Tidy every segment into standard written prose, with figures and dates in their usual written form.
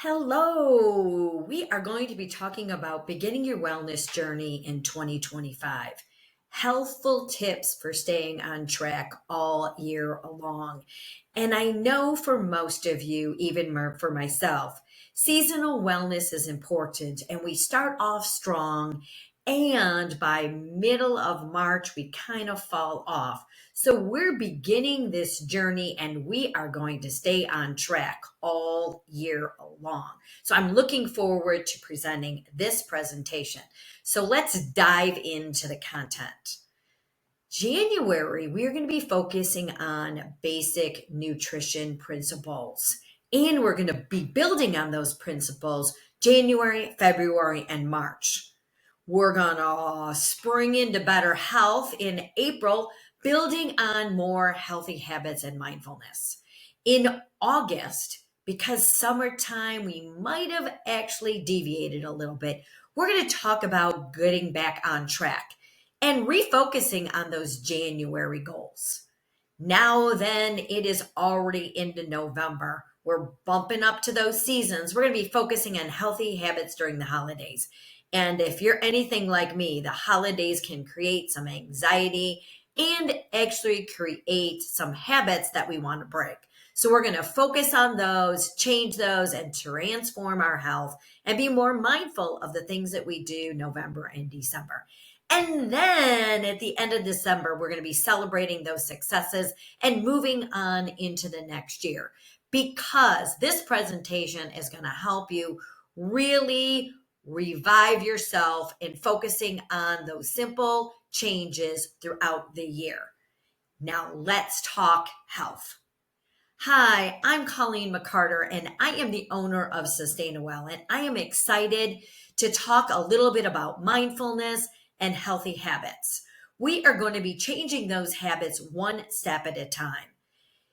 Hello. We are going to be talking about beginning your wellness journey in 2025. Healthful tips for staying on track all year long. And I know for most of you, even for myself, seasonal wellness is important and we start off strong. And by middle of March, we kind of fall off. So we're beginning this journey and we are going to stay on track all year long. So I'm looking forward to presenting this presentation. So let's dive into the content. January, we're going to be focusing on basic nutrition principles. And we're going to be building on those principles January, February, and March. We're going to spring into better health in April, building on more healthy habits and mindfulness. In August, because summertime, we might have actually deviated a little bit. We're going to talk about getting back on track and refocusing on those January goals. Now, then, it is already into November. We're bumping up to those seasons. We're going to be focusing on healthy habits during the holidays. And if you're anything like me, the holidays can create some anxiety and actually create some habits that we want to break. So we're going to focus on those, change those, and transform our health and be more mindful of the things that we do November and December. And then at the end of December, we're going to be celebrating those successes and moving on into the next year because this presentation is going to help you really revive yourself in focusing on those simple changes throughout the year. Now let's talk health. Hi, I'm Colleen McCarter, and I am the owner of Sustainawell, and I am excited to talk a little bit about mindfulness and healthy habits. We are going to be changing those habits one step at a time.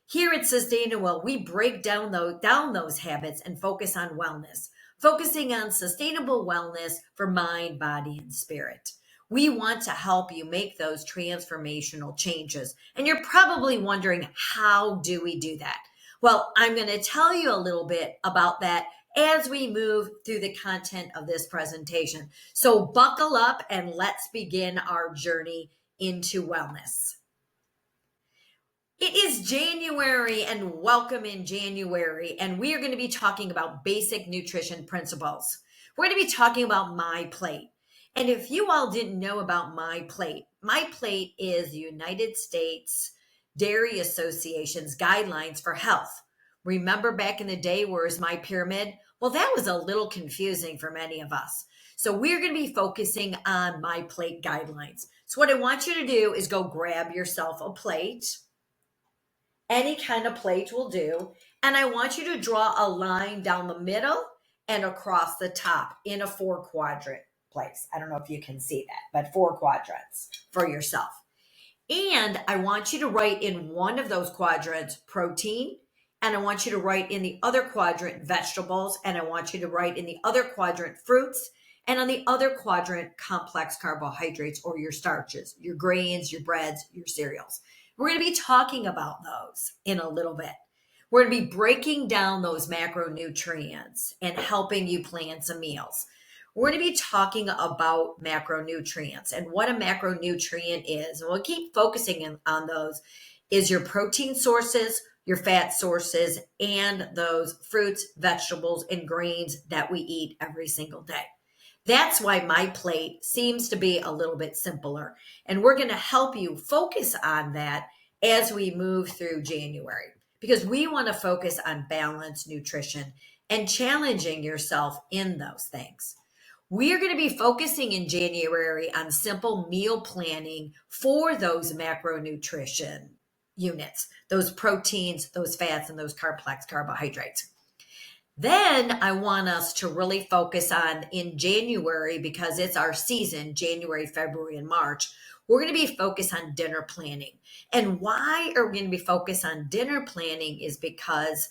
Here at Sustainawell, we break down those habits and focus on wellness, focusing on sustainable wellness for mind, body, and spirit. We want to help you make those transformational changes. And you're probably wondering, how do we do that? Well, I'm going to tell you a little bit about that as we move through the content of this presentation. So buckle up and let's begin our journey into wellness. It is January and welcome in January, and we are going to be talking about basic nutrition principles. We're going to be talking about MyPlate. And if you all didn't know about MyPlate is the United States Dairy Association's guidelines for health. Remember back in the day, where's my pyramid? Well, that was a little confusing for many of us. So we're going to be focusing on MyPlate guidelines. So what I want you to do is go grab yourself a plate. Any kind of plate will do. And I want you to draw a line down the middle and across the top in a 4-quadrant place. I don't know if you can see that, but 4 quadrants for yourself. And I want you to write in one of those quadrants protein, and I want you to write in the other quadrant vegetables, and I want you to write in the other quadrant fruits, and on the other quadrant complex carbohydrates or your starches, your grains, your breads, your cereals. We're going to be talking about those in a little bit. We're going to be breaking down those macronutrients and helping you plan some meals. We're going to be talking about macronutrients and what a macronutrient is. And we'll keep focusing on those is your protein sources, your fat sources, and those fruits, vegetables, and grains that we eat every single day. That's why MyPlate seems to be a little bit simpler. And we're going to help you focus on that as we move through January, because we want to focus on balanced nutrition and challenging yourself in those things. We are going to be focusing in January on simple meal planning for those macronutrition units, those proteins, those fats, and those complex carbohydrates. Then I want us to really focus on in January, because it's our season, January, February, and March, we're going to be focused on dinner planning. And why are we going to be focused on dinner planning is because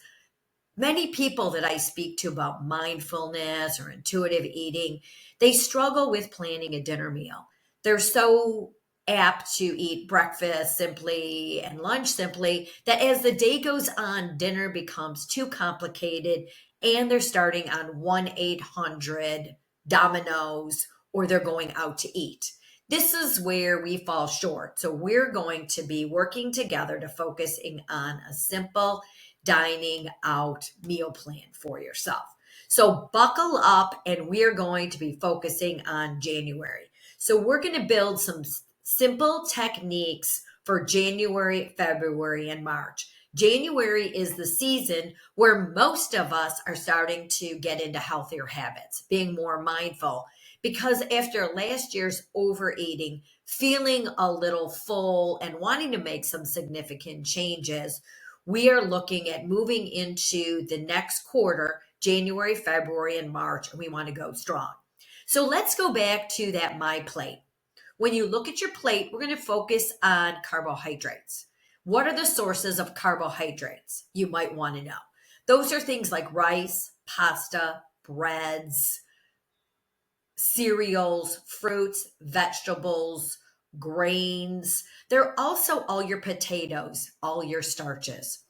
many people that I speak to about mindfulness or intuitive eating, they struggle with planning a dinner meal. They're so apt to eat breakfast simply and lunch simply that as the day goes on, dinner becomes too complicated and they're starting on 1-800 Domino's, or they're going out to eat. This is where we fall short. So we're going to be working together to focusing on a simple dining out meal plan for yourself. So buckle up, and we're going to be focusing on January. So we're going to build some simple techniques for January, February, and March. January is the season where most of us are starting to get into healthier habits, being more mindful. Because after last year's overeating, feeling a little full and wanting to make some significant changes, we are looking at moving into the next quarter, January, February, and March, and we want to go strong. So let's go back to that My Plate. When you look at your plate, we're going to focus on carbohydrates. What are the sources of carbohydrates? You might want to know. Those are things like rice, pasta, breads, cereals, fruits, vegetables, grains. They're also all your potatoes, all your starches.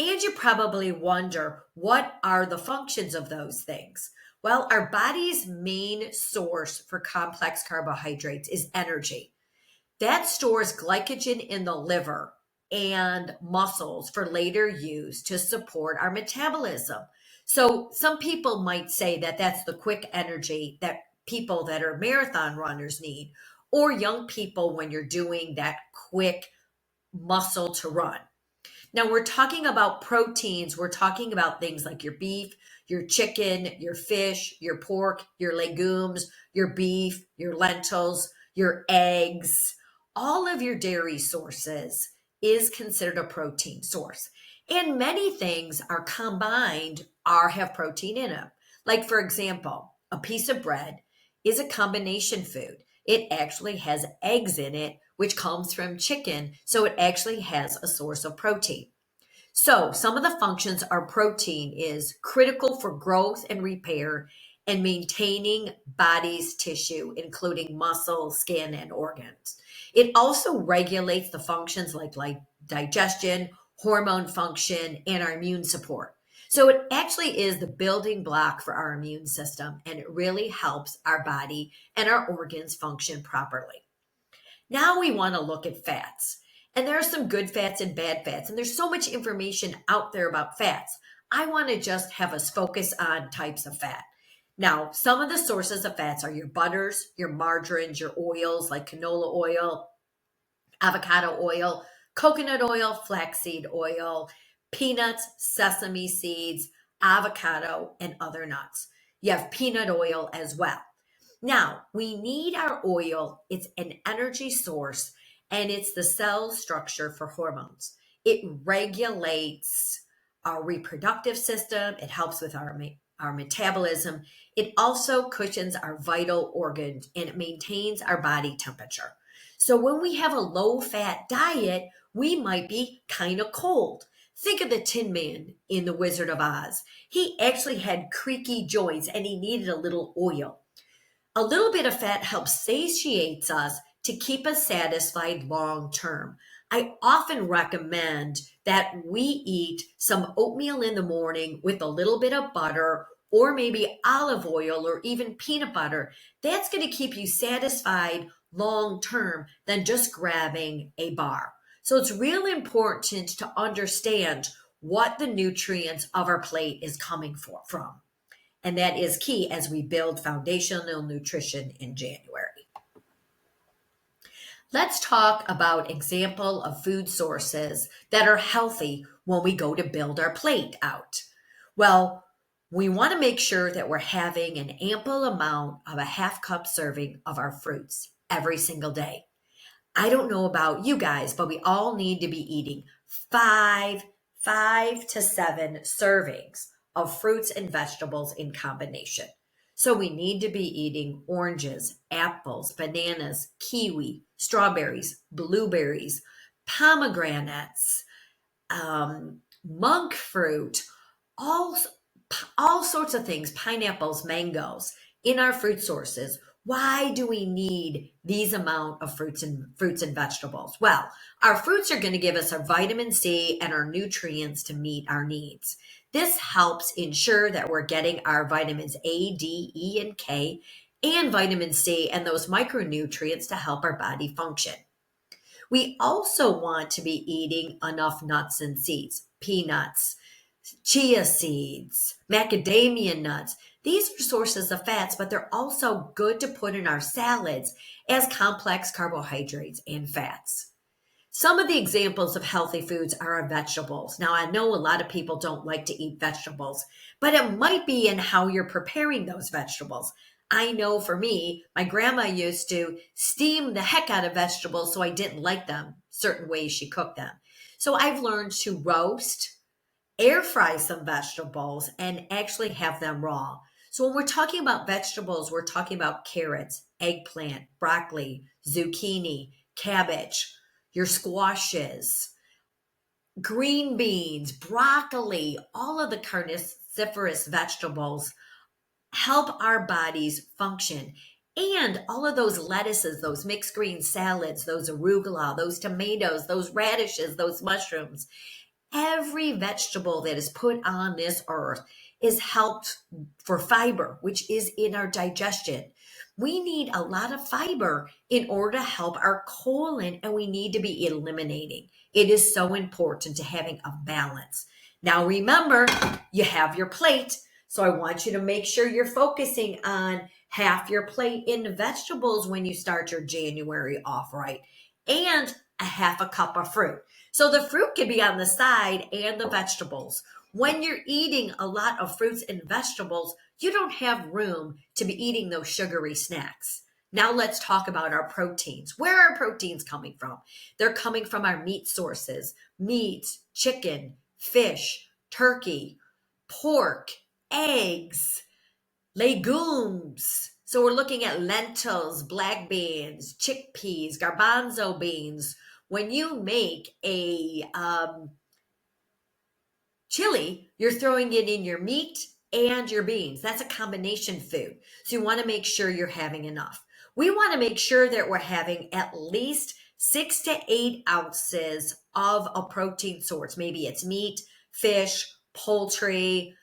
And you probably wonder, what are the functions of those things? Well, our body's main source for complex carbohydrates is energy. That stores glycogen in the liver and muscles for later use to support our metabolism. So some people might say that that's the quick energy that people that are marathon runners need, or young people when you're doing that quick muscle to run. Now we're talking about proteins. We're talking about things like your beef, your chicken, your fish, your pork, your legumes, your beef, your lentils, your eggs. All of your dairy sources is considered a protein source. And many things are combined or have protein in them. Like, for example, a piece of bread is a combination food. It actually has eggs in it, which comes from chicken. So it actually has a source of protein. So some of the functions are protein is critical for growth and repair and maintaining body's tissue, including muscle, skin, and organs. It also regulates the functions like digestion, hormone function, and our immune support. So it actually is the building block for our immune system, and it really helps our body and our organs function properly. Now we want to look at fats. And there are some good fats and bad fats. And there's so much information out there about fats. I want to just have us focus on types of fat. Now, some of the sources of fats are your butters, your margarines, your oils like canola oil, avocado oil, coconut oil, flaxseed oil, peanuts, sesame seeds, avocado, and other nuts. You have peanut oil as well. Now, we need our oil. It's an energy source, and it's the cell structure for hormones. It regulates our reproductive system. It helps with our metabolism. It also cushions our vital organs, and it maintains our body temperature. So when we have a low fat diet, we might be kind of cold. Think of the Tin Man in The Wizard of Oz. He actually had creaky joints and he needed a little oil. A little bit of fat helps satiates us to keep us satisfied long term. I often recommend that we eat some oatmeal in the morning with a little bit of butter or maybe olive oil or even peanut butter. That's going to keep you satisfied long term than just grabbing a bar. So it's really important to understand what the nutrients of our plate is coming from. And that is key as we build foundational nutrition in January. Let's talk about example of food sources that are healthy when we go to build our plate out. Well, we want to make sure that we're having an ample amount of a half cup serving of our fruits every single day. I don't know about you guys, but we all need to be eating five to seven servings of fruits and vegetables in combination. So we need to be eating oranges, apples, bananas, kiwi, strawberries, blueberries, pomegranates, monk fruit, all, all sorts of things, pineapples, mangoes in our fruit sources. Why do we need these amount of fruits and vegetables? Well, our fruits are going to give us our vitamin C and our nutrients to meet our needs. This helps ensure that we're getting our vitamins A, D, E, and K, and vitamin C and those micronutrients to help our body function. We also want to be eating enough nuts and seeds, peanuts, chia seeds, macadamia nuts. These are sources of fats, but they're also good to put in our salads as complex carbohydrates and fats. Some of the examples of healthy foods are our vegetables. Now, I know a lot of people don't like to eat vegetables, but it might be in how you're preparing those vegetables. I know for me, my grandma used to steam the heck out of vegetables, so I didn't like them certain ways she cooked them. So I've learned to roast, air fry some vegetables, and actually have them raw. So when we're talking about vegetables, we're talking about carrots, eggplant, broccoli, zucchini, cabbage, your squashes, green beans, broccoli, all of the carnivorous vegetables help our bodies function. And all of those lettuces, those mixed green salads, those arugula, those tomatoes, those radishes, those mushrooms, every vegetable that is put on this earth is helped for fiber, which is in our digestion. We need a lot of fiber in order to help our colon, and we need to be eliminating. It is so important to having a balance. Now, remember, you have your plate, so I want you to make sure you're focusing on half your plate in vegetables when you start your January off, right? And a half a cup of fruit. So the fruit can be on the side and the vegetables. When you're eating a lot of fruits and vegetables, you don't have room to be eating those sugary snacks. Now let's talk about our proteins. Where are proteins coming from? They're coming from our meat sources: meat, chicken, fish, turkey, pork, eggs, legumes. So we're looking at lentils, black beans, chickpeas, garbanzo beans. When you make a chili, you're throwing it in your meat and your beans. That's a combination food. So you want to make sure you're having enough. We want to make sure that we're having at least 6 to 8 ounces of a protein source. Maybe it's meat, fish, poultry,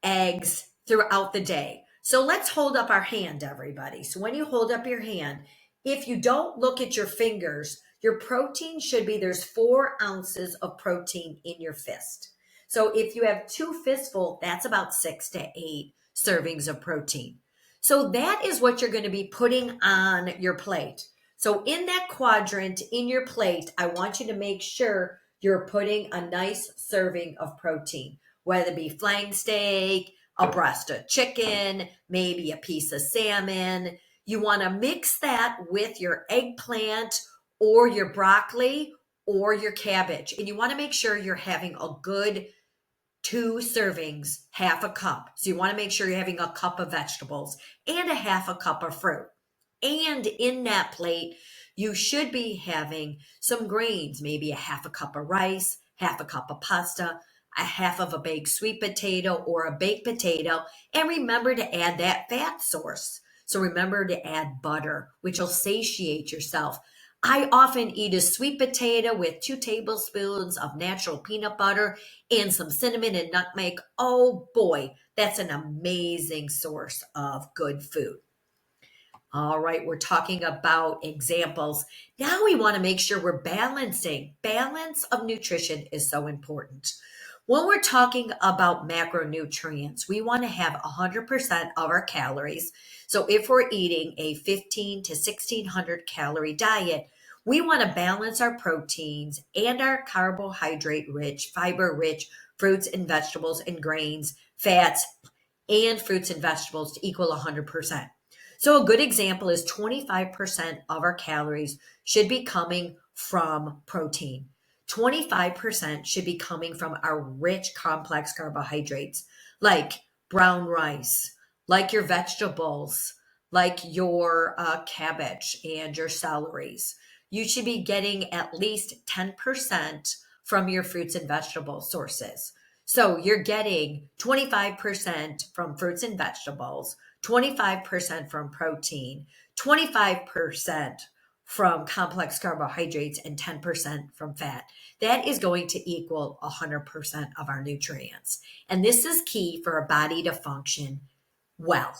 eggs throughout the day. So let's hold up our hand, everybody. So when you hold up your hand, if you don't look at your fingers, your protein should be there's 4 ounces of protein in your fist. So if you have two fistful, that's about 6 to 8 servings of protein. So that is what you're going to be putting on your plate. So in that quadrant in your plate, I want you to make sure you're putting a nice serving of protein, whether it be flank steak, a breast of chicken, maybe a piece of salmon. You want to mix that with your eggplant or your broccoli or your cabbage. And you want to make sure you're having a good 2 servings, half a cup. So you want to make sure you're having a cup of vegetables and a half a cup of fruit. And in that plate, you should be having some grains, maybe a half a cup of rice, half a cup of pasta, a half of a baked sweet potato or a baked potato. And remember to add that fat source. So remember to add butter, which will satiate yourself. I often eat a sweet potato with 2 tablespoons of natural peanut butter and some cinnamon and nutmeg. Oh boy, that's an amazing source of good food. All right, we're talking about examples. Now we want to make sure we're balancing. Balance of nutrition is so important. When we're talking about macronutrients, we want to have 100% of our calories. So if we're eating a 15 to 1600 calorie diet, we want to balance our proteins and our carbohydrate rich, fiber rich fruits and vegetables and grains, fats, and fruits and vegetables to equal 100%. So a good example is 25% of our calories should be coming from protein. 25% should be coming from our rich complex carbohydrates like brown rice, like your vegetables, like your cabbage and your celeries. You should be getting at least 10% from your fruits and vegetable sources. So you're getting 25% from fruits and vegetables, 25% from protein, 25% from complex carbohydrates and 10% from fat. That is going to equal 100% of our nutrients. And this is key for a body to function well.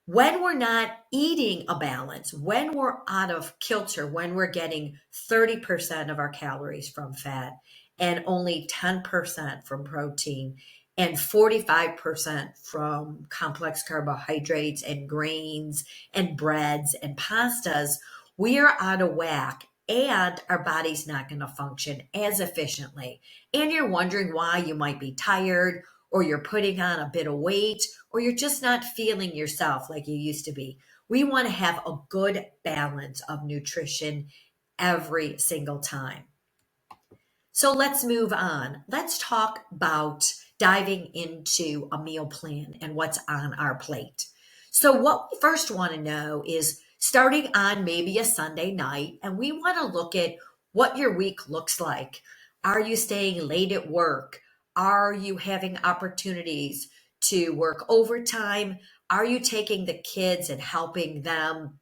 When we're not eating a balance, when we're out of kilter, when we're getting 30% of our calories from fat and only 10% from protein and 45% from complex carbohydrates and grains and breads and pastas, we are out of whack and our body's not going to function as efficiently. And you're wondering why you might be tired or you're putting on a bit of weight or you're just not feeling yourself like you used to be. We want to have a good balance of nutrition every single time. So let's move on. Let's talk about diving into a meal plan and what's on our plate. So what we first want to know is starting on maybe a Sunday night, and we want to look at what your week looks like. Are you staying late at work? Are you having opportunities to work overtime? Are you taking the kids and helping them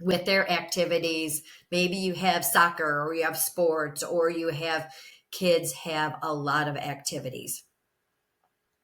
with their activities? Maybe you have soccer or you have sports or you have kids have a lot of activities.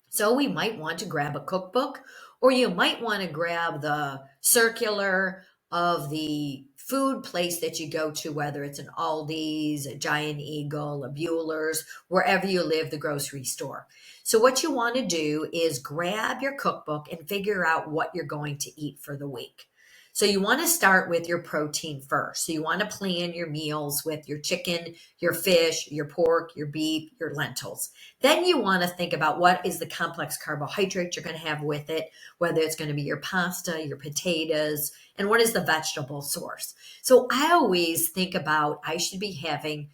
So we might want to grab a cookbook or you might want to grab the circular of the food place that you go to, whether it's an Aldi's, a Giant Eagle, a Bueller's, wherever you live, the grocery store. So what you want to do is grab your cookbook and figure out what you're going to eat for the week. So you want to start with your protein first. So you want to plan your meals with your chicken, your fish, your pork, your beef, your lentils. Then you want to think about what is the complex carbohydrate you're going to have with it, whether it's going to be your pasta, your potatoes, and what is the vegetable source. So I always think about I should be having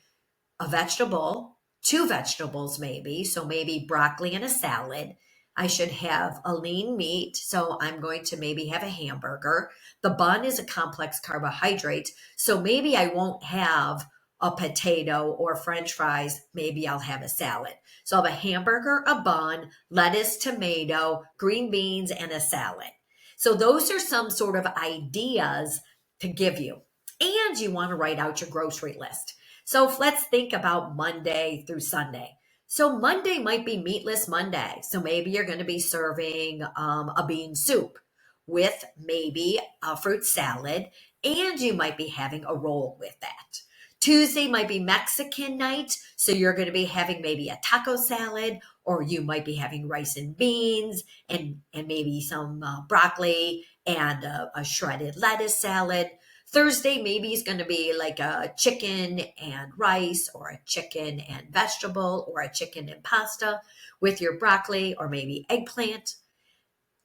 a vegetable, two vegetables maybe. So maybe broccoli and a salad. I should have a lean meat. So I'm going to maybe have a hamburger. The bun is a complex carbohydrate. So maybe I won't have a potato or French fries. Maybe I'll have a salad. So I'll have a hamburger, a bun, lettuce, tomato, green beans, and a salad. So those are some sort of ideas to give you. And you want to write out your grocery list. So let's think about Monday through Sunday. So Monday might be meatless Monday. So maybe you're going to be serving a bean soup with maybe a fruit salad, and you might be having a roll with that. Tuesday might be Mexican night. So you're going to be having maybe a taco salad, or you might be having rice and beans and maybe some broccoli and a shredded lettuce salad. Thursday maybe is going to be like a chicken and rice or a chicken and vegetable or a chicken and pasta with your broccoli or maybe eggplant.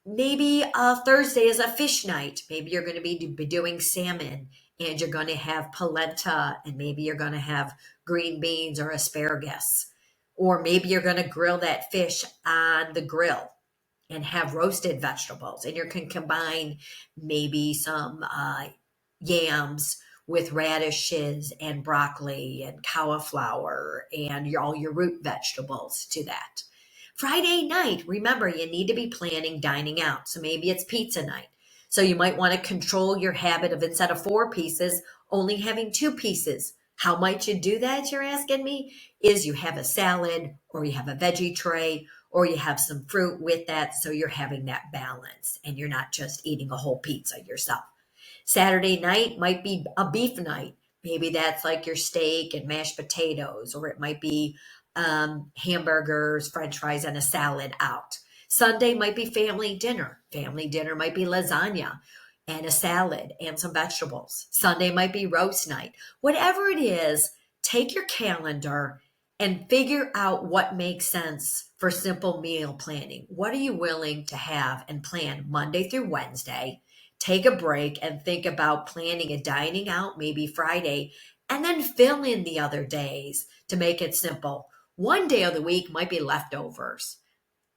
Maybe Thursday is a fish night. Maybe you're going to be doing salmon and you're going to have polenta and maybe you're going to have green beans or asparagus. Or maybe you're going to grill that fish on the grill and have roasted vegetables. And you can combine maybe some yams with radishes and broccoli and cauliflower and all your root vegetables to that. Friday night, remember, you need to be planning dining out. So maybe it's pizza night. So you might want to control your habit of instead of 4 pieces, only having 2 pieces. How might you do that, you're asking me? Is you have a salad or you have a veggie tray or you have some fruit with that. So you're having that balance and you're not just eating a whole pizza yourself. Saturday night might be a beef night. Maybe that's like your steak and mashed potatoes, or it might be hamburgers, French fries, and a salad out. Sunday might be family dinner. Family dinner might be lasagna and a salad and some vegetables. Sunday might be roast night. Whatever it is, take your calendar and figure out what makes sense for simple meal planning. What are you willing to have and plan Monday through Wednesday? Take a break and think about planning a dining out, maybe Friday, and then fill in the other days to make it simple. One day of the week might be leftovers.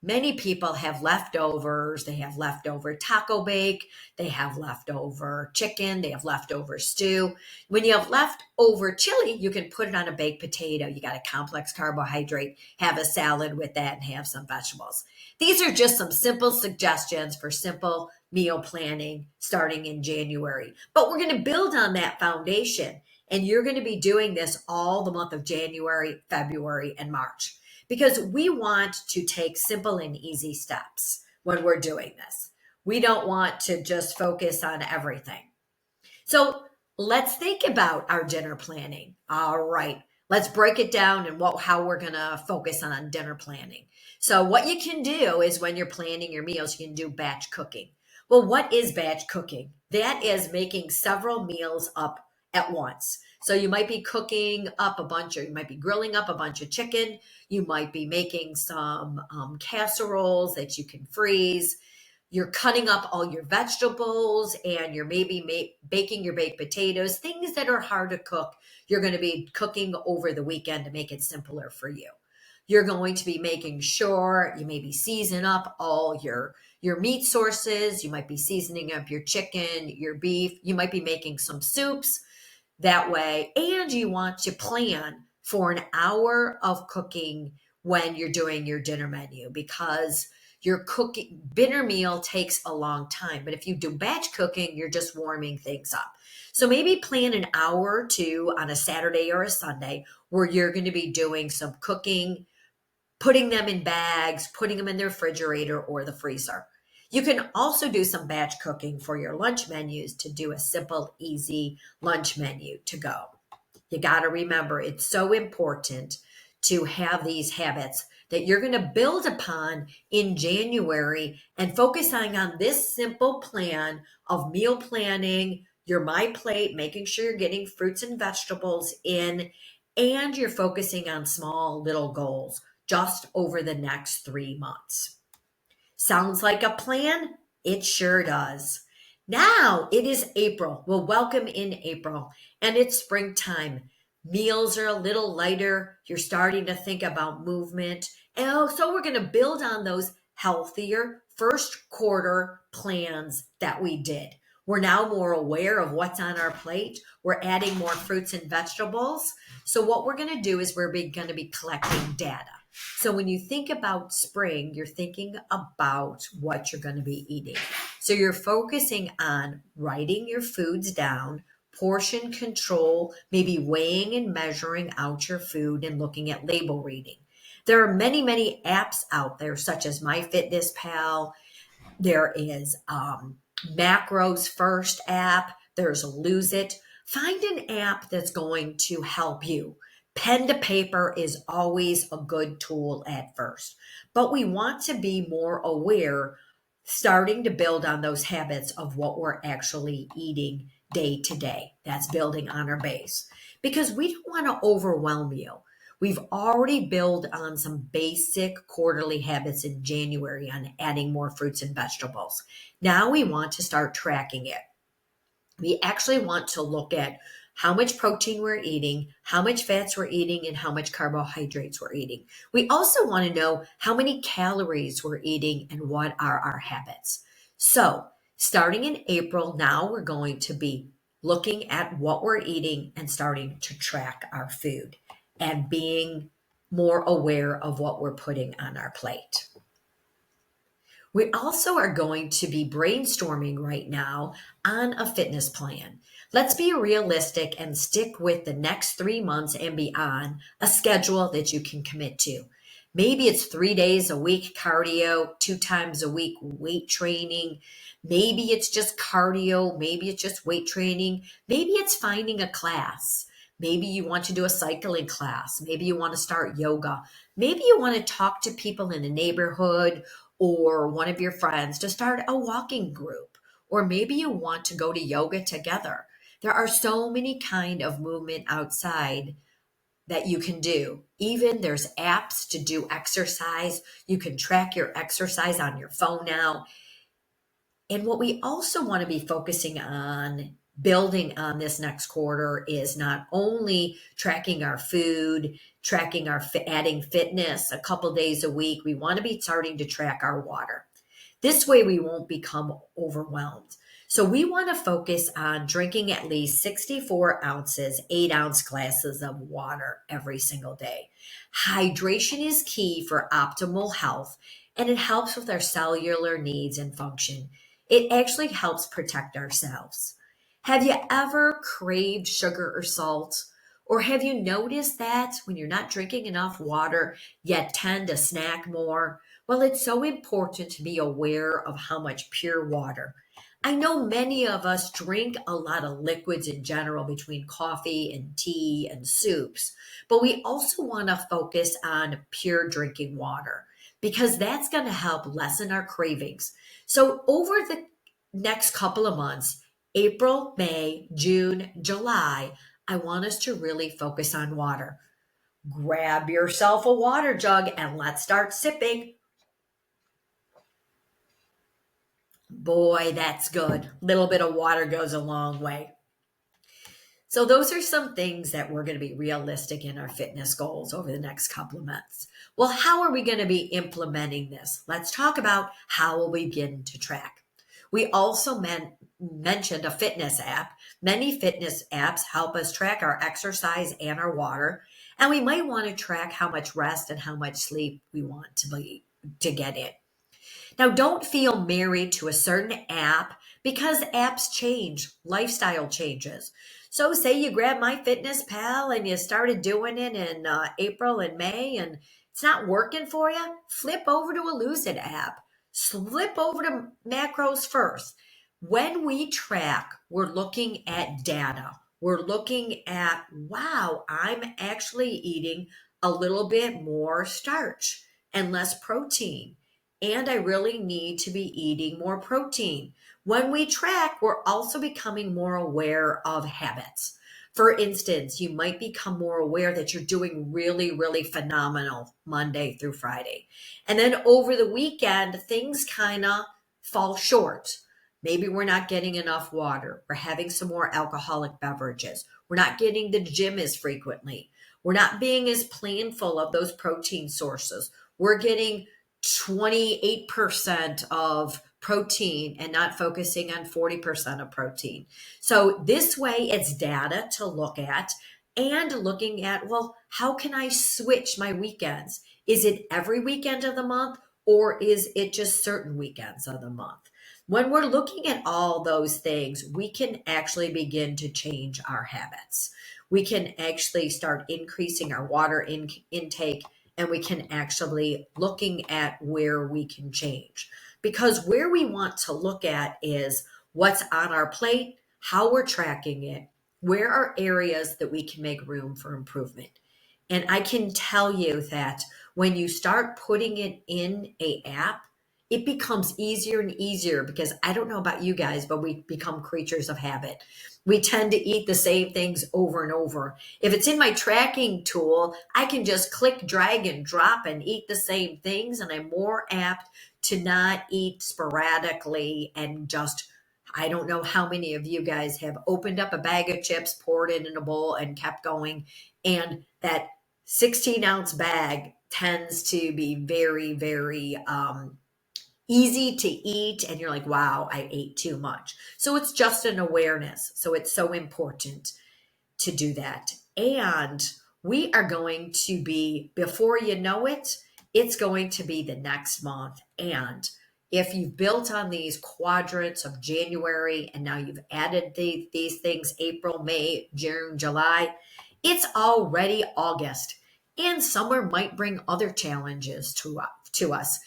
Many people have leftovers. They have leftover taco bake. They have leftover chicken. They have leftover stew. When you have leftover chili, you can put it on a baked potato. You got a complex carbohydrate, have a salad with that and have some vegetables. These are just some simple suggestions for simple meal planning starting in January. But we're going to build on that foundation. And you're going to be doing this all the month of January, February, and March because we want to take simple and easy steps when we're doing this. We don't want to just focus on everything. So let's think about our dinner planning. All right. Let's break it down and how we're going to focus on dinner planning. So what you can do is when you're planning your meals, you can do batch cooking. Well, what is batch cooking? That is making several meals up at once. So you might be cooking up a bunch, or you might be grilling up a bunch of chicken. You might be making some casseroles that you can freeze. You're cutting up all your vegetables and you're maybe baking your baked potatoes, things that are hard to cook. You're going to be cooking over the weekend to make it simpler for you. You're going to be making sure you maybe season up all your meat sources. You might be seasoning up your chicken, your beef. You might be making some soups that way. And you want to plan for an hour of cooking when you're doing your dinner menu because your cooking dinner meal takes a long time. But if you do batch cooking, you're just warming things up. So maybe plan an hour or two on a Saturday or a Sunday where you're going to be doing some cooking, putting them in bags, putting them in the refrigerator or the freezer. You can also do some batch cooking for your lunch menus to do a simple, easy lunch menu to go. You got to remember, it's so important to have these habits that you're going to build upon in January and focusing on this simple plan of meal planning, your My Plate, making sure you're getting fruits and vegetables in, and you're focusing on small little goals just over the next 3 months. Sounds like a plan? It sure does. Now it is April. Well, welcome in April, and it's springtime. Meals are a little lighter. You're starting to think about movement. And so we're going to build on those healthier first quarter plans that we did. We're now more aware of what's on our plate. We're adding more fruits and vegetables. So what we're going to do is we're going to be collecting data. So when you think about spring, you're thinking about what you're going to be eating. So you're focusing on writing your foods down, portion control, maybe weighing and measuring out your food and looking at label reading. There are many, many apps out there, such as MyFitnessPal. There is Macros First app. There's Lose It. Find an app that's going to help you. Pen to paper is always a good tool at first, but we want to be more aware, starting to build on those habits of what we're actually eating day to day. That's building on our base because we don't want to overwhelm you. We've already built on some basic quarterly habits in January on adding more fruits and vegetables. Now we want to start tracking it. We actually want to look at how much protein we're eating, how much fats we're eating, and how much carbohydrates we're eating. We also want to know how many calories we're eating and what are our habits. So starting in April, now we're going to be looking at what we're eating and starting to track our food and being more aware of what we're putting on our plate. We also are going to be brainstorming right now on a fitness plan. Let's be realistic and stick with the next 3 months and beyond, a schedule that you can commit to. Maybe it's 3 days a week cardio, 2 times a week weight training. Maybe it's just cardio. Maybe it's just weight training. Maybe it's finding a class. Maybe you want to do a cycling class. Maybe you want to start yoga. Maybe you want to talk to people in the neighborhood or one of your friends to start a walking group. Or maybe you want to go to yoga together. There are so many kind of movement outside that you can do. Even there's apps to do exercise. You can track your exercise on your phone now. And what we also want to be focusing on building on this next quarter is not only tracking our food, tracking our adding fitness a couple days a week. We want to be starting to track our water. This way we won't become overwhelmed. So we want to focus on drinking at least 64 ounces, 8-ounce glasses of water every single day. Hydration is key for optimal health, and it helps with our cellular needs and function. it actually helps protect ourselves. Have you ever craved sugar or salt? Or have you noticed that when you're not drinking enough water, you tend to snack more? Well, it's so important to be aware of how much pure water. I know many of us drink a lot of liquids in general between coffee and tea and soups, but we also want to focus on pure drinking water because that's going to help lessen our cravings. So, over the next couple of months, April, May, June, July, I want us to really focus on water. Grab yourself a water jug and let's start sipping. Boy, that's good. Little bit of water goes a long way. So those are some things that we're going to be realistic in our fitness goals over the next couple of months. Well, how are we going to be implementing this? Let's talk about how we'll begin to track. We also mentioned a fitness app. Many fitness apps help us track our exercise and our water, and we might want to track how much rest and how much sleep we want to get in. Now, don't feel married to a certain app because apps change, lifestyle changes. So, say you grab MyFitnessPal and you started doing it in April and May and it's not working for you, flip over to a Lose It app. Slip over to Macros First. When we track, we're looking at data. We're looking at, wow, I'm actually eating a little bit more starch and less protein, and I really need to be eating more protein. When we track, we're also becoming more aware of habits. For instance, you might become more aware that you're doing really, really phenomenal Monday through Friday. And then over the weekend, things kind of fall short. Maybe we're not getting enough water. We're having some more alcoholic beverages. We're not getting the gym as frequently. We're not being as planful of those protein sources. We're getting 28% of protein and not focusing on 40% of protein. So this way it's data to look at and looking at, well, how can I switch my weekends? Is it every weekend of the month or is it just certain weekends of the month? When we're looking at all those things, we can actually begin to change our habits. We can actually start increasing our water intake, and we can actually looking at where we can change, because where we want to look at is what's on our plate, how we're tracking it, where are areas that we can make room for improvement. And I can tell you that when you start putting it in a app, it becomes easier and easier, because I don't know about you guys, but we become creatures of habit. We tend to eat the same things over and over. If it's in my tracking tool, I can just click, drag, and drop and eat the same things, and I'm more apt to not eat sporadically and just, I don't know how many of you guys have opened up a bag of chips, poured it in a bowl, and kept going. And that 16-ounce bag tends to be very, very easy to eat, and you're like, wow, I ate too much. So it's just an awareness. So it's so important to do that. And we are going to be, before you know it, it's going to be the next month. And if you've built on these quadrants of January and now you've added these things, April, May, June, July, it's already August. And summer might bring other challenges to us.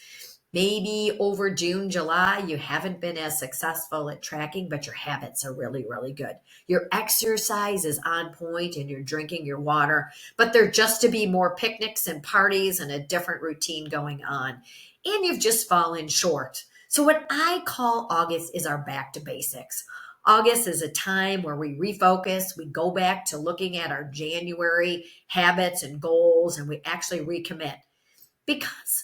Maybe over June, July, you haven't been as successful at tracking, but your habits are really, really good. Your exercise is on point and you're drinking your water, but there just to be more picnics and parties and a different routine going on. And you've just fallen short. So what I call August is our back to basics. August is a time where we refocus, we go back to looking at our January habits and goals, and we actually recommit. Because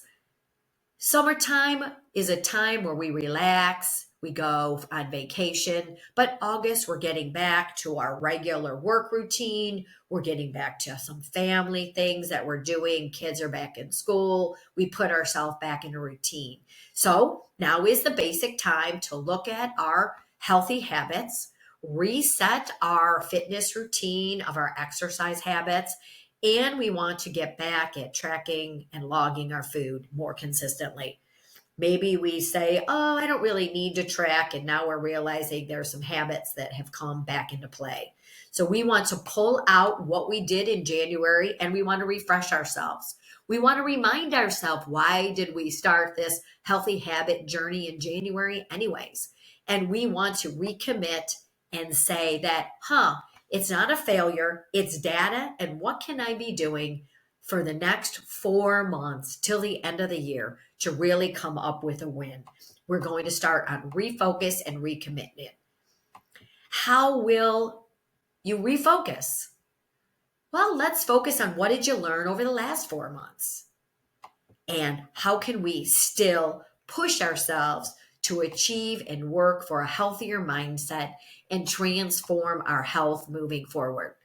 summertime is a time where we relax, we go on vacation, but August, we're getting back to our regular work routine. We're getting back to some family things that we're doing. Kids are back in school. We put ourselves back in a routine. So now is the basic time to look at our healthy habits, reset our fitness routine of our exercise habits, and we want to get back at tracking and logging our food more consistently. Maybe we say, oh, I don't really need to track. And now we're realizing there's some habits that have come back into play. So we want to pull out what we did in January and we want to refresh ourselves. We want to remind ourselves, why did we start this healthy habit journey in January, anyways? And we want to recommit and say that, it's not a failure, it's data. And what can I be doing for the next 4 months till the end of the year to really come up with a win? We're going to start on refocus and recommitment. How will you refocus? Well, let's focus on what did you learn over the last 4 months? And how can we still push ourselves to achieve and work for a healthier mindset and transform our health moving forward?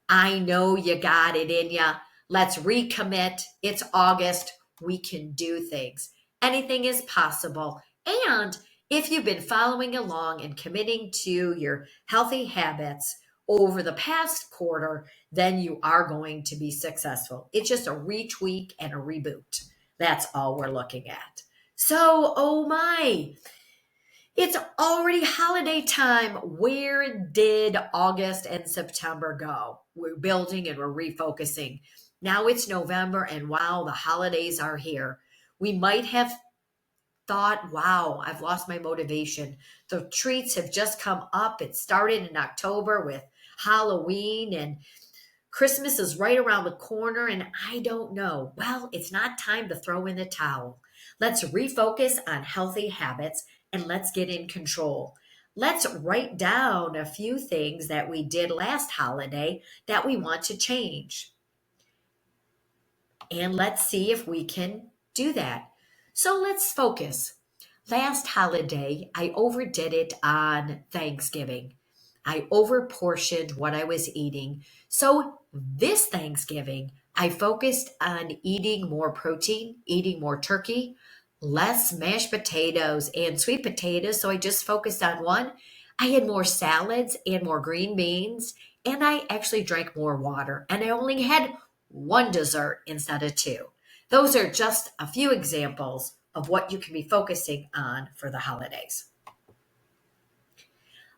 I know you got it in ya. Let's recommit. It's August. We can do things. Anything is possible. And if you've been following along and committing to your healthy habits over the past quarter, then you are going to be successful. It's just a retweak and a reboot. That's all we're looking at. So, oh my, it's already holiday time. Where did August and September go? We're building and we're refocusing. Now it's November, and wow, the holidays are here. We might have thought, wow, I've lost my motivation. The treats have just come up. It started in October with Halloween, and Christmas is right around the corner, and I don't know. Well, it's not time to throw in the towel. Let's refocus on healthy habits and let's get in control. Let's write down a few things that we did last holiday that we want to change. And let's see if we can do that. So let's focus. Last holiday, I overdid it on Thanksgiving. I overportioned what I was eating. So this Thanksgiving, I focused on eating more protein, eating more turkey, less mashed potatoes and sweet potatoes. So I just focused on one. I had more salads and more green beans, and I actually drank more water. And I only had one dessert instead of two. Those are just a few examples of what you can be focusing on for the holidays.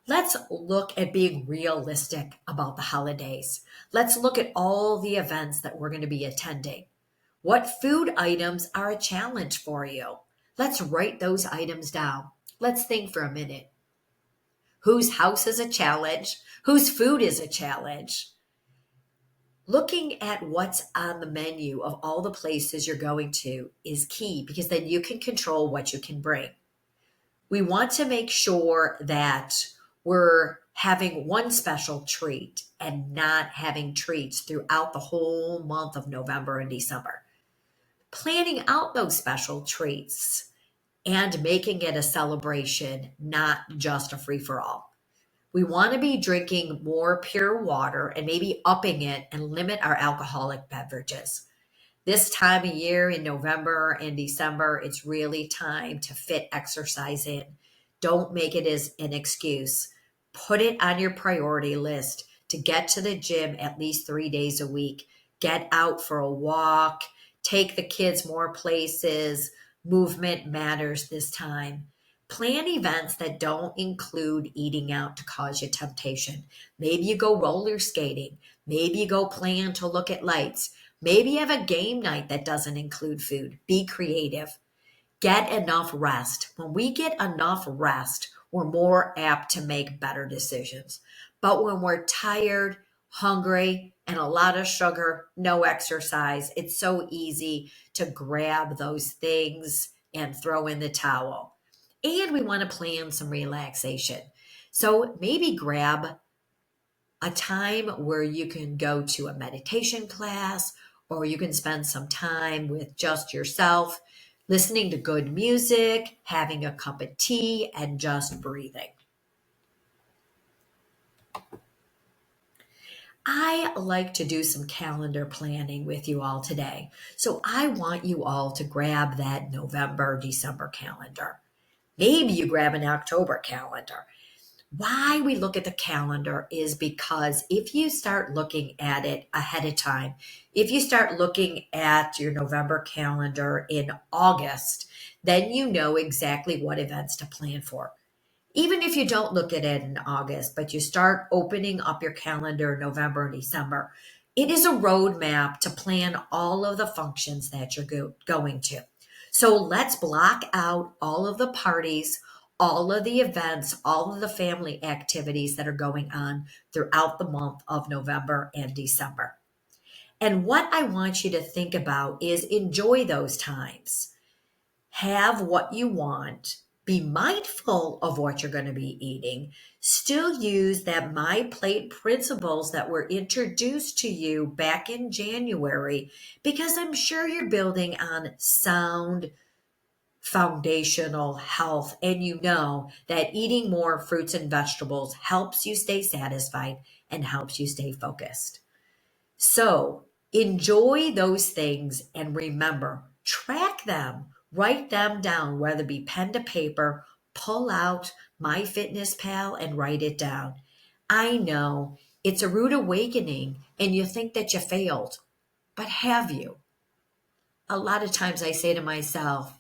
Let's look at being realistic about the holidays. Let's look at all the events that we're going to be attending. What food items are a challenge for you? Let's write those items down. Let's think for a minute. Whose house is a challenge? Whose food is a challenge? Looking at what's on the menu of all the places you're going to is key, because then you can control what you can bring. We want to make sure that we're having one special treat and not having treats throughout the whole month of November and December. Planning out those special treats and making it a celebration, not just a free for all. We want to be drinking more pure water and maybe upping it and limit our alcoholic beverages. This time of year in November and December, it's really time to fit exercise in. Don't make it as an excuse. Put it on your priority list to get to the gym at least 3 days a week. Get out for a walk, take the kids more places. Movement matters this time. Plan events that don't include eating out to cause you temptation. Maybe you go roller skating. Maybe you go plan to look at lights. Maybe you have a game night that doesn't include food. Be creative. Get enough rest. When we get enough rest, we're more apt to make better decisions. But when we're tired, hungry, and a lot of sugar, no exercise, it's so easy to grab those things and throw in the towel. And we want to plan some relaxation. So maybe grab a time where you can go to a meditation class, or you can spend some time with just yourself, listening to good music, having a cup of tea, and just breathing. I like to do some calendar planning with you all today. So I want you all to grab that November, December calendar. Maybe you grab an October calendar. Why we look at the calendar is because if you start looking at it ahead of time, if you start looking at your November calendar in August, then you know exactly what events to plan for. Even if you don't look at it in August, but you start opening up your calendar in November and December, it is a roadmap to plan all of the functions that you're going to. So let's block out all of the parties, all of the events, all of the family activities that are going on throughout the month of November and December. And what I want you to think about is enjoy those times, have what you want, be mindful of what you're going to be eating, still use that My Plate principles that were introduced to you back in January, because I'm sure you're building on sound foundational health, and you know that eating more fruits and vegetables helps you stay satisfied and helps you stay focused. So enjoy those things and remember, track them, write them down, whether it be pen to paper, pull out MyFitnessPal and write it down. I know it's a rude awakening and you think that you failed, but have you? A lot of times I say to myself,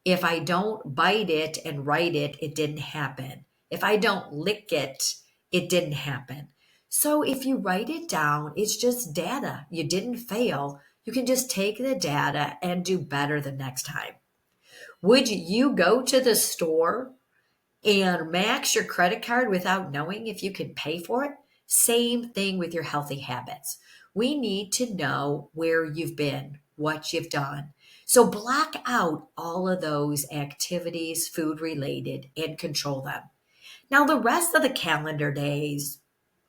if I don't bite it and write it, it didn't happen. If I don't lick it, it didn't happen. So if you write it down, it's just data. You didn't fail. You can just take the data and do better the next time. Would you go to the store and max your credit card without knowing if you could pay for it? Same thing with your healthy habits. We need to know where you've been, what you've done. So block out all of those activities, food related, and control them. Now, the rest of the calendar days,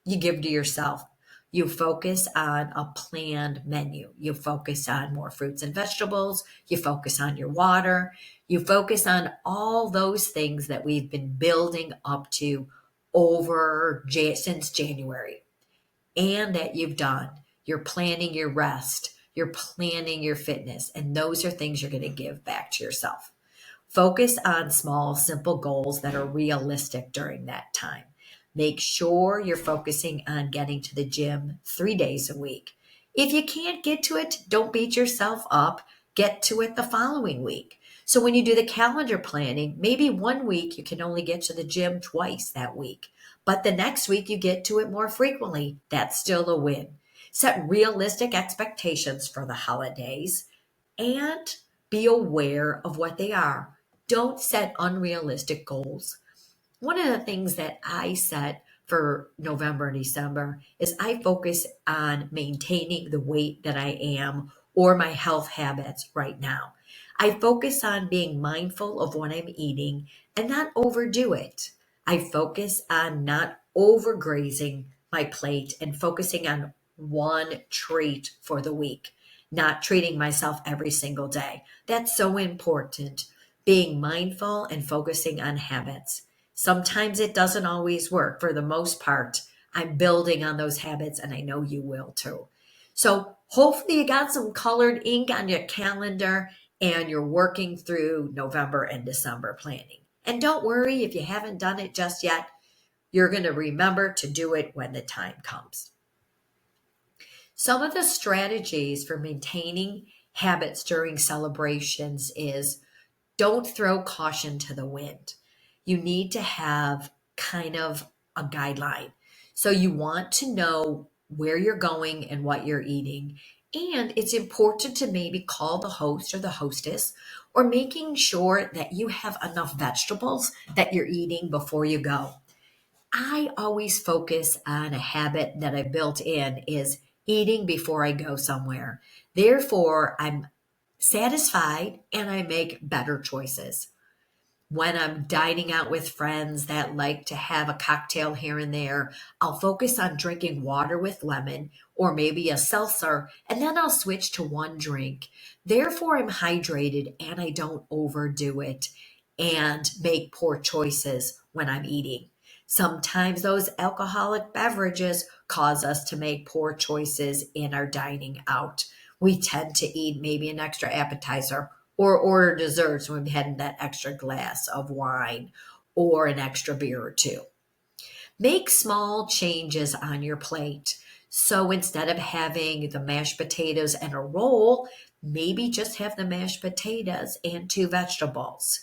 you give to yourself. You focus on a planned menu. You focus on more fruits and vegetables. You focus on your water. You focus on all those things that we've been building up to since January and that you've done. You're planning your rest. You're planning your fitness. And those are things you're going to give back to yourself. Focus on small, simple goals that are realistic during that time. Make sure you're focusing on getting to the gym 3 days a week. If you can't get to it, don't beat yourself up. Get to it the following week. So when you do the calendar planning, maybe one week you can only get to the gym twice that week, but the next week you get to it more frequently. That's still a win. Set realistic expectations for the holidays and be aware of what they are. Don't set unrealistic goals. One of the things that I set for November and December is I focus on maintaining the weight that I am or my health habits right now. I focus on being mindful of what I'm eating and not overdo it. I focus on not overgrazing my plate and focusing on one treat for the week, not treating myself every single day. That's so important. Being mindful and focusing on habits. Sometimes it doesn't always work. For the most part, I'm building on those habits and I know you will too. So hopefully you got some colored ink on your calendar and you're working through November and December planning. And don't worry if you haven't done it just yet. You're going to remember to do it when the time comes. Some of the strategies for maintaining habits during celebrations is don't throw caution to the wind. You need to have kind of a guideline. So you want to know where you're going and what you're eating. And it's important to maybe call the host or the hostess or making sure that you have enough vegetables that you're eating before you go. I always focus on a habit that I built in is eating before I go somewhere. Therefore, I'm satisfied and I make better choices. When I'm dining out with friends that like to have a cocktail here and there, I'll focus on drinking water with lemon or maybe a seltzer, and then I'll switch to one drink. Therefore, I'm hydrated and I don't overdo it and make poor choices when I'm eating. Sometimes those alcoholic beverages cause us to make poor choices in our dining out. We tend to eat maybe an extra appetizer or order desserts when we had that extra glass of wine or an extra beer or two. Make small changes on your plate. So instead of having the mashed potatoes and a roll, maybe just have the mashed potatoes and two vegetables.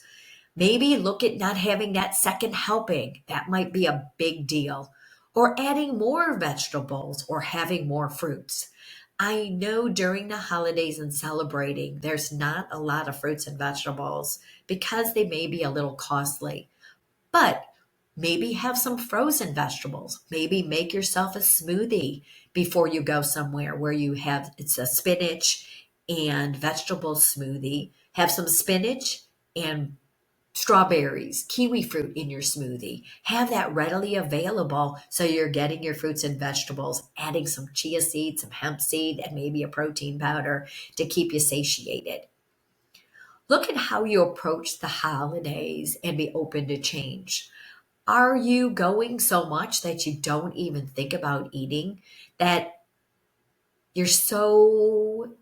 Maybe look at not having that second helping. That might be a big deal. Or adding more vegetables or having more fruits. I know during the holidays and celebrating, there's not a lot of fruits and vegetables because they may be a little costly. But maybe have some frozen vegetables. Maybe make yourself a smoothie before you go somewhere where you have it's a spinach and vegetable smoothie. Have some spinach and strawberries, kiwi fruit in your smoothie. Have that readily available so you're getting your fruits and vegetables, adding some chia seeds, some hemp seed, and maybe a protein powder to keep you satiated. Look at how you approach the holidays and be open to change. Are you going so much that you don't even think about eating? That you're so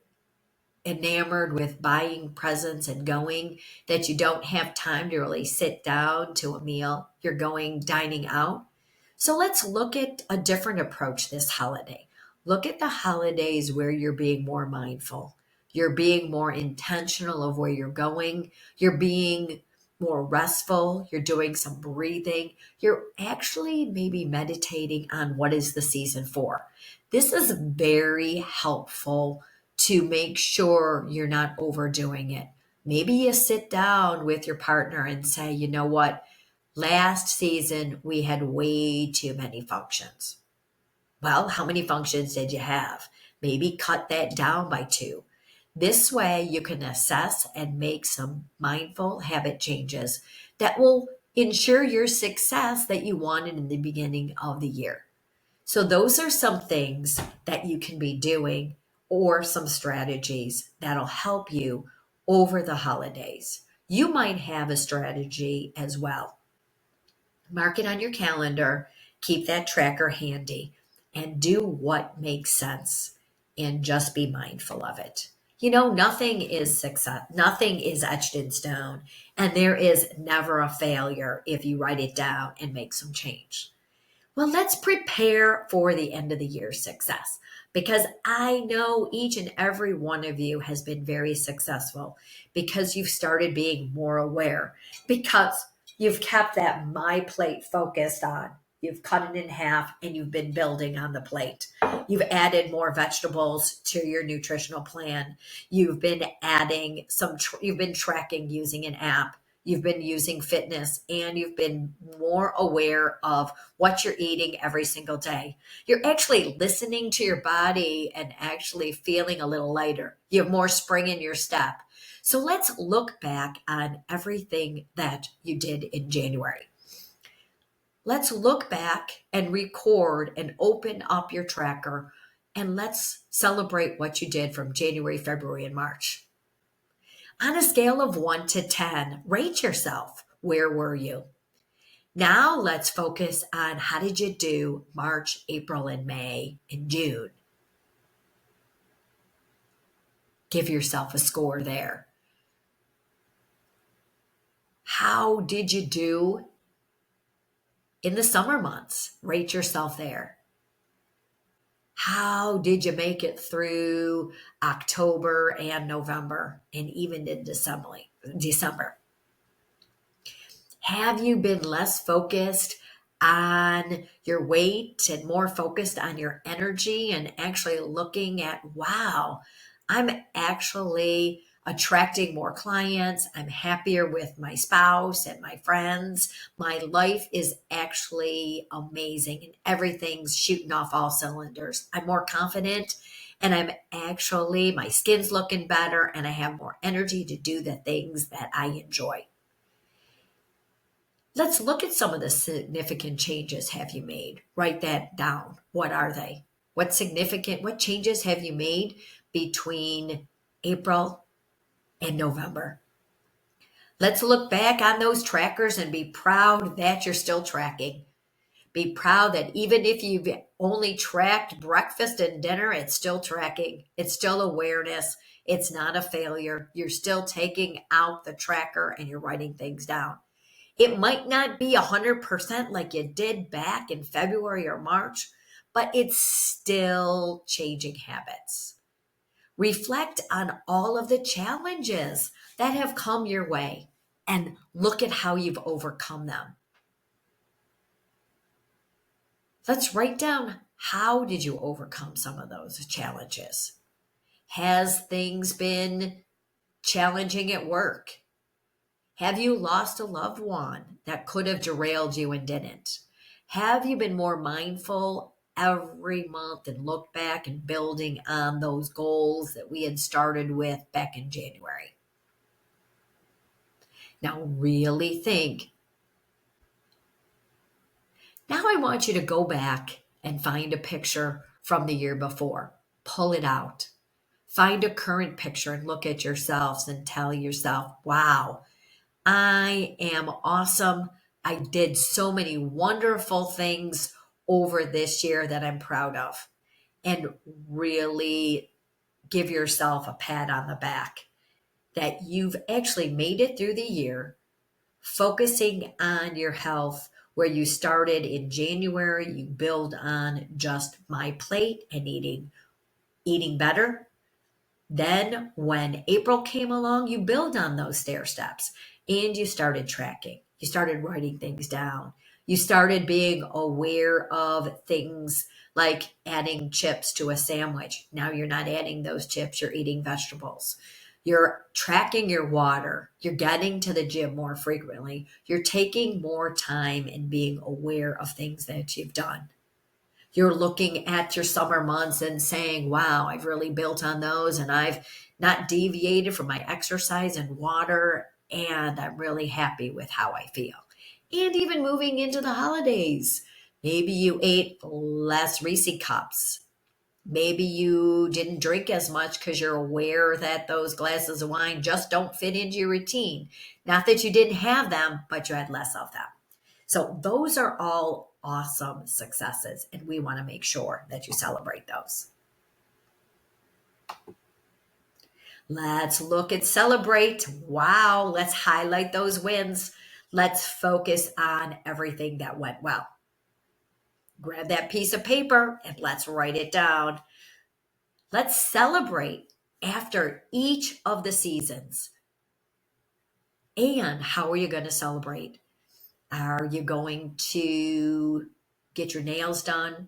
enamored with buying presents and going that you don't have time to really sit down to a meal? You're going dining out. So let's look at a different approach this holiday. Look at the holidays where you're being more mindful. You're being more intentional of where you're going. You're being more restful. You're doing some breathing. You're actually maybe meditating on what is the season for. This is very helpful to make sure you're not overdoing it. Maybe you sit down with your partner and say, you know what? Last season, we had way too many functions. Well, how many functions did you have? Maybe cut that down by two. This way, you can assess and make some mindful habit changes that will ensure your success that you wanted in the beginning of the year. So, those are some things that you can be doing or some strategies that'll help you over the holidays. You might have a strategy as well. Mark it on your calendar, keep that tracker handy, and do what makes sense and just be mindful of it. You know, nothing is success, nothing is etched in stone, and there is never a failure if you write it down and make some change. Well, let's prepare for the end of the year success because I know each and every one of you has been very successful because you've started being more aware, because you've kept that my plate focused on. You've cut it in half and you've been building on the plate. You've added more vegetables to your nutritional plan. You've been adding you've been tracking using an app. You've been using fitness and you've been more aware of what you're eating every single day. You're actually listening to your body and actually feeling a little lighter. You have more spring in your step. So let's look back on everything that you did in January. Let's look back and record and open up your tracker and let's celebrate what you did from January, February, and March. On a scale of 1 to 10, rate yourself. Where were you? Now let's focus on how did you do March, April, and May, and June. Give yourself a score there. How did you do in the summer months? Rate yourself there. How did you make it through October and November and even in December? Have you been less focused on your weight and more focused on your energy and actually looking at, wow, I'm actually attracting more clients. I'm happier with my spouse and my friends. My life is actually amazing and everything's shooting off all cylinders. I'm more confident and my skin's looking better and I have more energy to do the things that I enjoy. Let's look at some of the significant changes have you made. Write that down. What are they? What changes have you made between April and November? Let's look back on those trackers and be proud that you're still tracking. Be proud that even if you've only tracked breakfast and dinner, it's still tracking. It's still awareness. It's not a failure. You're still taking out the tracker and you're writing things down. It might not be 100% like you did back in February or March, but it's still changing habits. Reflect on all of the challenges that have come your way and look at how you've overcome them. Let's write down, how did you overcome some of those challenges? Has things been challenging at work? Have you lost a loved one that could have derailed you and didn't? Have you been more mindful every month and looked back and building on those goals that we had started with back in January? Now, really think. Now, I want you to go back and find a picture from the year before. Pull it out. Find a current picture and look at yourselves and tell yourself, wow, I am awesome. I did so many wonderful things over this year that I'm proud of. And really give yourself a pat on the back that you've actually made it through the year, focusing on your health. Where you started in January, you build on just my plate and eating better. Then, when April came along, you build on those stair steps and you started tracking. You started writing things down. You started being aware of things like adding chips to a sandwich. Now you're not adding those chips, you're eating vegetables. You're tracking your water. You're getting to the gym more frequently. You're taking more time and being aware of things that you've done. You're looking at your summer months and saying, wow, I've really built on those and I've not deviated from my exercise and water, and I'm really happy with how I feel. And even moving into the holidays, maybe you ate less Reese cups. Maybe you didn't drink as much because you're aware that those glasses of wine just don't fit into your routine. Not that you didn't have them, but you had less of them. So those are all awesome successes, and we want to make sure that you celebrate those. Let's look at celebrate. Wow, let's highlight those wins. Let's focus on everything that went well. Grab that piece of paper and let's write it down. Let's celebrate after each of the seasons. And how are you going to celebrate? Are you going to get your nails done?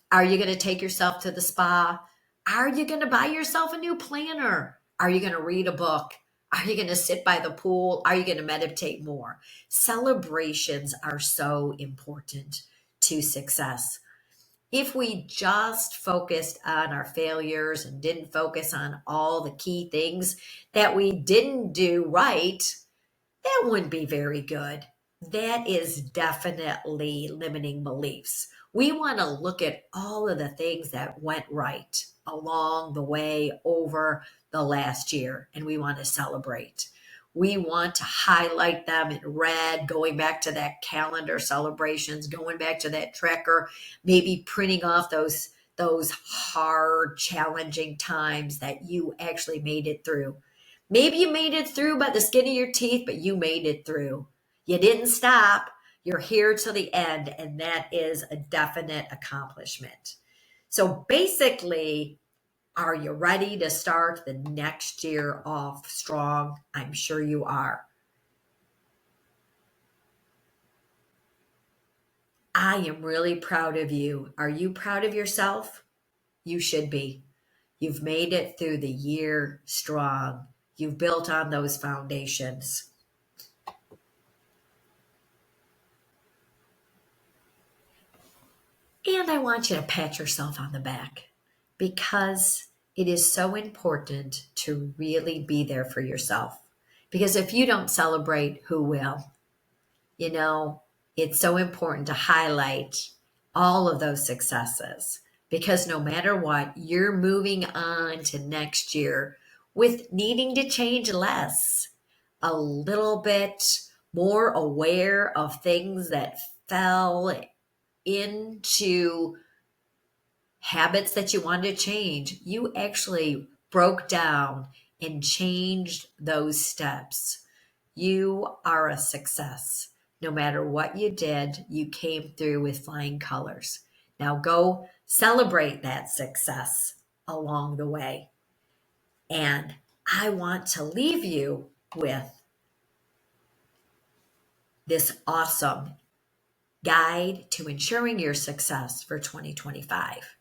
Are you going to take yourself to the spa? Are you going to buy yourself a new planner? Are you going to read a book? Are you going to sit by the pool? Are you going to meditate more? Celebrations are so important to success. If we just focused on our failures and didn't focus on all the key things that we didn't do right, that wouldn't be very good. That is definitely limiting beliefs. We want to look at all of the things that went right along the way over the last year, and we want to celebrate. We want to highlight them in red, going back to that calendar celebrations, going back to that tracker, maybe printing off those hard, challenging times that you actually made it through. Maybe you made it through by the skin of your teeth, but you made it through. You didn't stop. You're here till the end, and that is a definite accomplishment. So basically, are you ready to start the next year off strong? I'm sure you are. I am really proud of you. Are you proud of yourself? You should be. You've made it through the year strong. You've built on those foundations. And I want you to pat yourself on the back because it is so important to really be there for yourself. Because if you don't celebrate, who will? You know, it's so important to highlight all of those successes because no matter what, you're moving on to next year with needing to change less, a little bit more aware of things that fell into habits that you wanted to change. You actually broke down and changed those steps. You are a success. No matter what you did, you came through with flying colors. Now go celebrate that success along the way. And I want to leave you with this awesome guide to ensuring your success for 2025.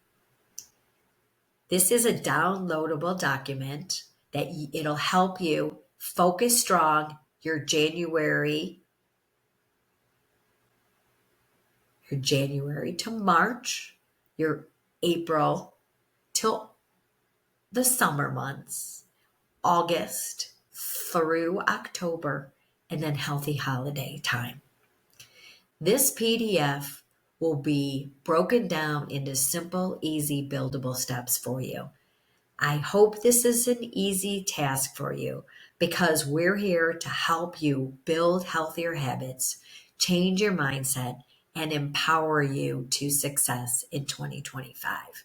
This is a downloadable document that it'll help you focus strong your January to March, your April till the summer months, August through October, and then healthy holiday time. This PDF will be broken down into simple, easy, buildable steps for you. I hope this is an easy task for you because we're here to help you build healthier habits, change your mindset, and empower you to success in 2025.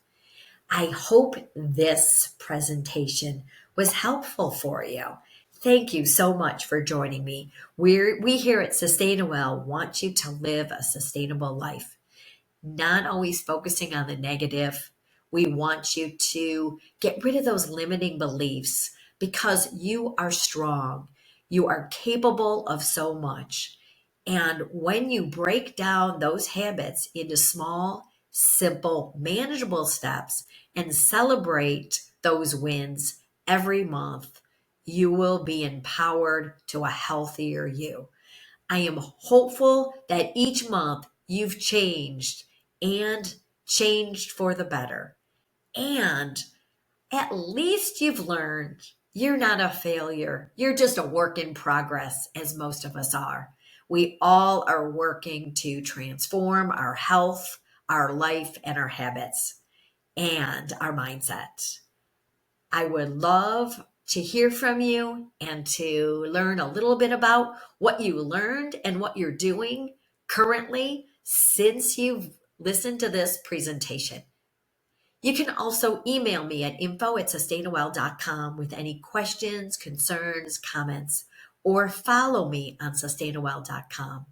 I hope this presentation was helpful for you. Thank you so much for joining me. We here at Sustainwell want you to live a sustainable life, not always focusing on the negative. We want you to get rid of those limiting beliefs because you are strong. You are capable of so much. And when you break down those habits into small, simple, manageable steps and celebrate those wins every month, you will be empowered to a healthier you. I am hopeful that each month you've changed and changed for the better. And at least you've learned you're not a failure. You're just a work in progress, as most of us are. We all are working to transform our health, our life, and our habits and our mindset. I would love to hear from you and to learn a little bit about what you learned and what you're doing currently since you've listened to this presentation. You can also email me at info@sustainawell.com with any questions, concerns, comments, or follow me on sustainawell.com.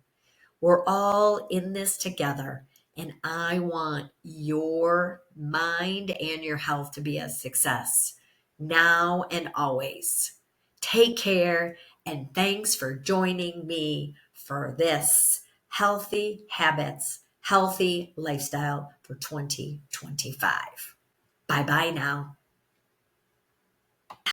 We're all in this together, and I want your mind and your health to be a success now and always. Take care, and thanks for joining me for this Healthy Habits, Healthy Lifestyle for 2025. Bye bye now.